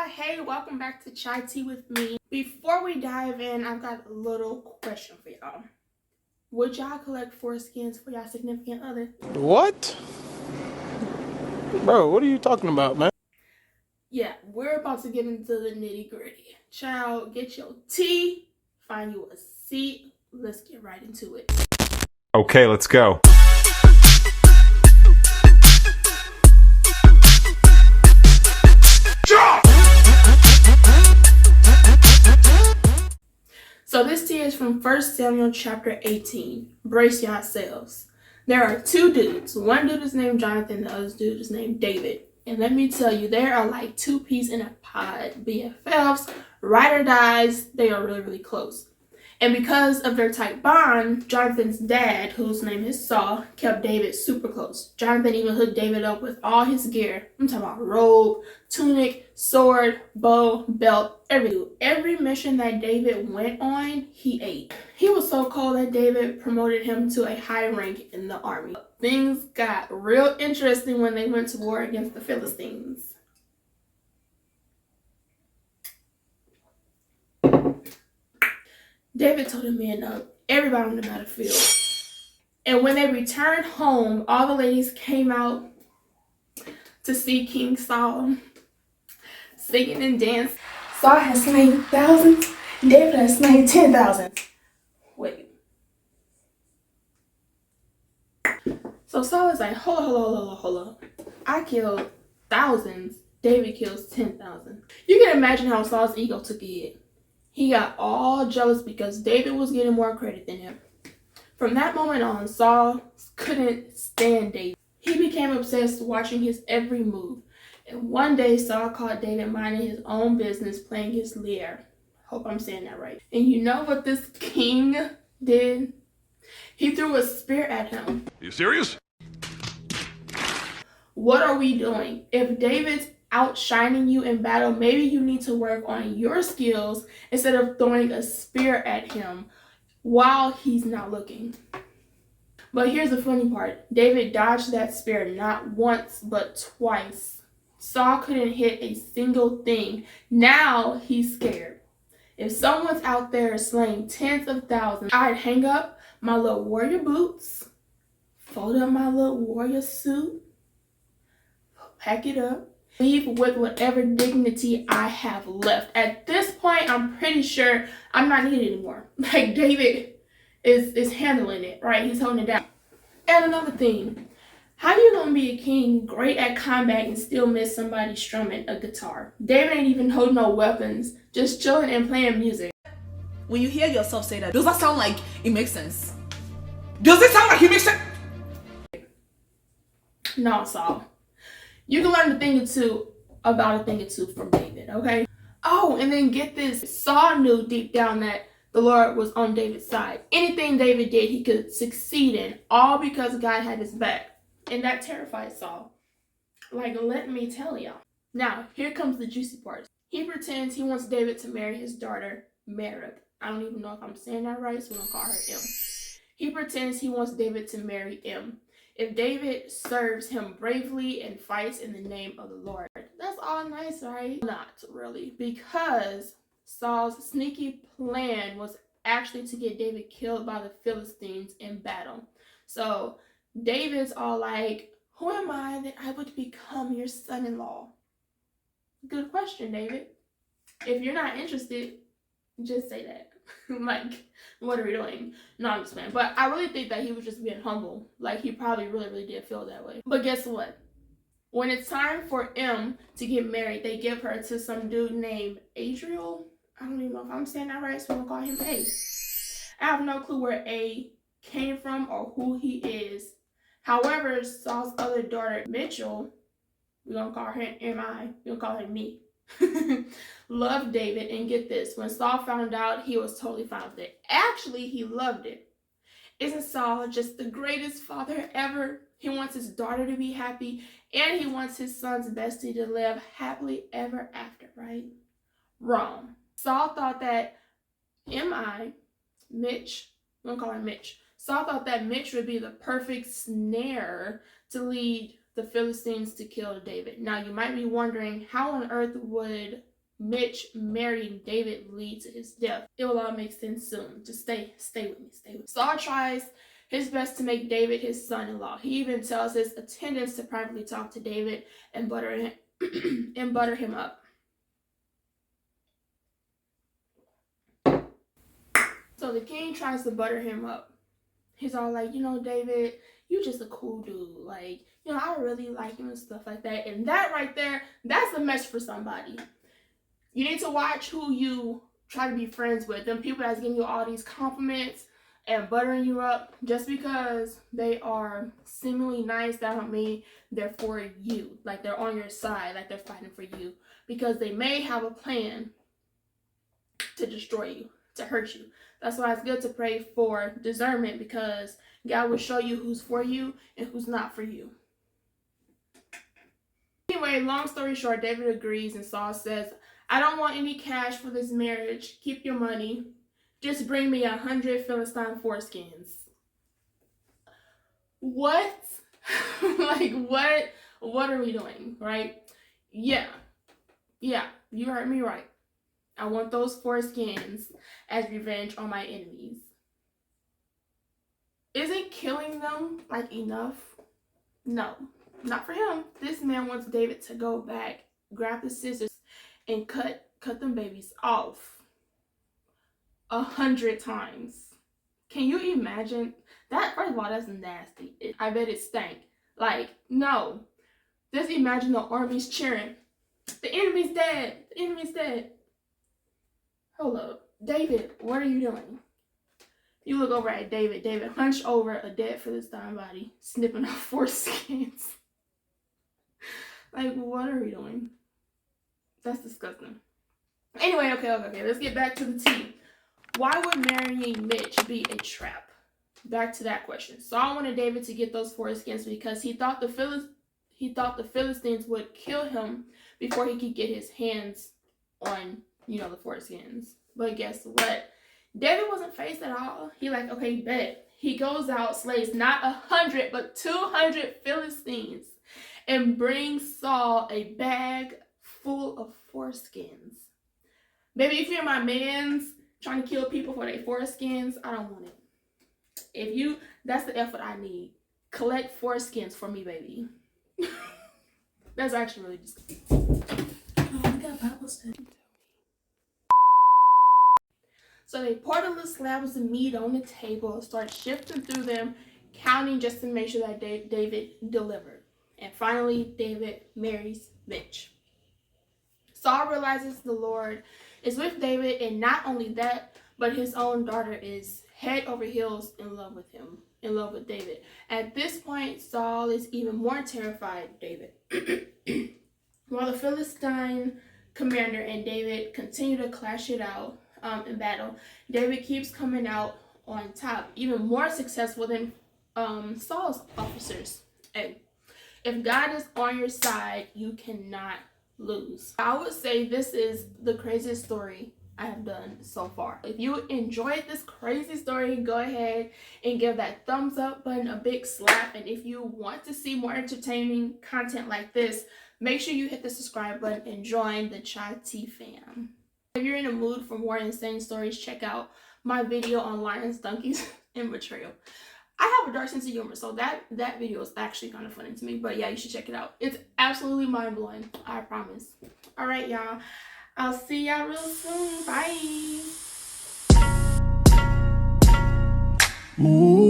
Hey, welcome back to Chai Tea with me. Before we dive in, I've got a little question for y'all. Would y'all collect foreskins for y'all significant other? What? Bro, what are you talking about, man? Yeah, we're about to get into the nitty gritty. Child, get your tea, find you a seat. Let's get right into it. Okay, let's go. So this tea is from 1 Samuel chapter 18. Brace yourselves. There are two dudes. One dude is named Jonathan, the other dude is named David. And let me tell you, they are like two peas in a pod. BFFs, ride or dies, they are really, really close. And because of their tight bond, Jonathan's dad, whose name is Saul, kept David super close. Jonathan even hooked David up with all his gear. I'm talking about robe, tunic, sword, bow, belt, everything. Every mission that David went on, he ate. He was so cold that David promoted him to a high rank in the army. Things got real interesting when they went to war against the Philistines. David told the men up, everybody on the battlefield. And when they returned home, all the ladies came out to see King Saul singing and dancing. Saul has slain thousands, David has slain 10,000. Wait. So Saul is like, hold up. I killed thousands, David kills 10,000. You can imagine how Saul's ego took a hit. He got all jealous because David was getting more credit than him. From that moment on, Saul couldn't stand David. He became obsessed watching his every move. And one day, Saul caught David minding his own business, playing his lyre. Hope I'm saying that right. And you know what this king did? He threw a spear at him. Are you serious? What are we doing? If David's outshining you in battle, maybe you need to work on your skills instead of throwing a spear at him while he's not looking. But here's the funny part. David dodged that spear not once, but twice. Saul couldn't hit a single thing. Now he's scared. If someone's out there slaying tens of thousands, I'd hang up my little warrior boots, fold up my little warrior suit, pack it up, leave with whatever dignity I have left. At this point, I'm pretty sure I'm not needed anymore. Like, David is handling it, right? He's holding it down. And another thing, how you gonna be a king, great at combat, and still miss somebody strumming a guitar? David ain't even holding no weapons, just chilling and playing music. When you hear yourself say that, does that sound like it makes sense? Does it sound like it makes sense? No, Saul. You can learn a thing or two about a thing or two from David, okay? Oh, and then get this. Saul knew deep down that the Lord was on David's side. Anything David did, he could succeed in, all because God had his back. And that terrified Saul. Like, let me tell y'all. Now, here comes the juicy part. He pretends he wants David to marry his daughter, Merab. I don't even know if I'm saying that right, so we're going to call her M. He pretends he wants David to marry M. If David serves him bravely and fights in the name of the Lord, that's all nice, right? Not really, because Saul's sneaky plan was actually to get David killed by the Philistines in battle. So David's all like, who am I that I would become your son-in-law? Good question, David. If you're not interested, just say that. Like, what are we doing? No, I'm just playing. But I really think that he was just being humble. Like, he probably really did feel that way. But guess what? When it's time for M to get married, they give her to some dude named Adriel. I don't even know if I'm saying that right, so I'm gonna call him A. I have no clue where A came from or who he is. However, Saul's other daughter, Mitchell, we're gonna call her M.I., we're gonna call her me, loved David. And get this, when Saul found out, he was totally fine with it. Actually, he loved it. Isn't Saul just the greatest father ever? He wants his daughter to be happy, and he wants his son's bestie to live happily ever after, right? Wrong. Saul thought that Mitch, we're gonna call him Mitch. Saul thought that Mitch would be the perfect snare to lead the Philistines to kill David. Now, you might be wondering, how on earth would Mitch marrying David lead to his death. It will all make sense soon. Just stay with me, stay with me. Saul tries his best to make David his son-in-law. He even tells his attendants to privately talk to David and butter him up. So the king tries to butter him up. He's all like, David, you just a cool dude. Like, I really like him and stuff like that. And that right there, that's a message for somebody. You need to watch who you try to be friends with. Them people that's giving you all these compliments and buttering you up, just because they are seemingly nice, that don't mean they're for you. Like, they're on your side, like they're fighting for you. Because they may have a plan to destroy you, to hurt you. That's why it's good to pray for discernment, because God will show you who's for you and who's not for you. Anyway, long story short, David agrees, and Saul says, I don't want any cash for this marriage. Keep your money. Just bring me 100 Philistine foreskins. What? Like, what are we doing, right? Yeah, you heard me right. I want those foreskins as revenge on my enemies. Isn't killing them, like, enough? No, not for him. This man wants David to go back, grab the scissors, and cut them babies off 100 times. Can you imagine that? First of all, that's nasty. I bet it stank. Like, no. Just imagine the armies cheering. The enemy's dead. The enemy's dead. Hold up. David, what are you doing? You look over at David. David hunched over a dead Philistine body, snipping off foreskins. Like, what are we doing? That's disgusting. Anyway, okay. Let's get back to the tea. Why would marrying Mitch be a trap? Back to that question. Saul wanted David to get those foreskins because he thought the Philistines would kill him before he could get his hands on, the foreskins. But guess what? David wasn't phased at all. He like, okay, bet. He goes out, slays not 100, but 200 Philistines, and brings Saul a bag full of foreskins. Baby, if you're my mans trying to kill people for their foreskins, I don't want it. That's the effort I need. Collect foreskins for me, baby. That's actually really disgusting. Oh, we got Bible study. So they pour the little slabs of meat on the table, start shifting through them, counting just to make sure that David delivered. And finally, David marries Mitch. Saul realizes the Lord is with David, and not only that, but his own daughter is head over heels in love with him, in love with David. At this point, Saul is even more terrified of David. While the Philistine commander and David continue to clash it out in battle, David keeps coming out on top, even more successful than Saul's officers. Hey, if God is on your side, you cannot lose. I would say this is the craziest story I have done so far. If you enjoyed this crazy story, go ahead and give that thumbs up button a big slap. And if you want to see more entertaining content like this, make sure you hit the subscribe button and join the Chai Tea fam. If you're in a mood for more insane stories, check out my video on lions, donkeys, and betrayal. I have a dark sense of humor, so that video is actually kind of funny to me. But yeah, you should check it out. It's absolutely mind-blowing. I promise. All right, y'all. I'll see y'all real soon. Bye. Ooh.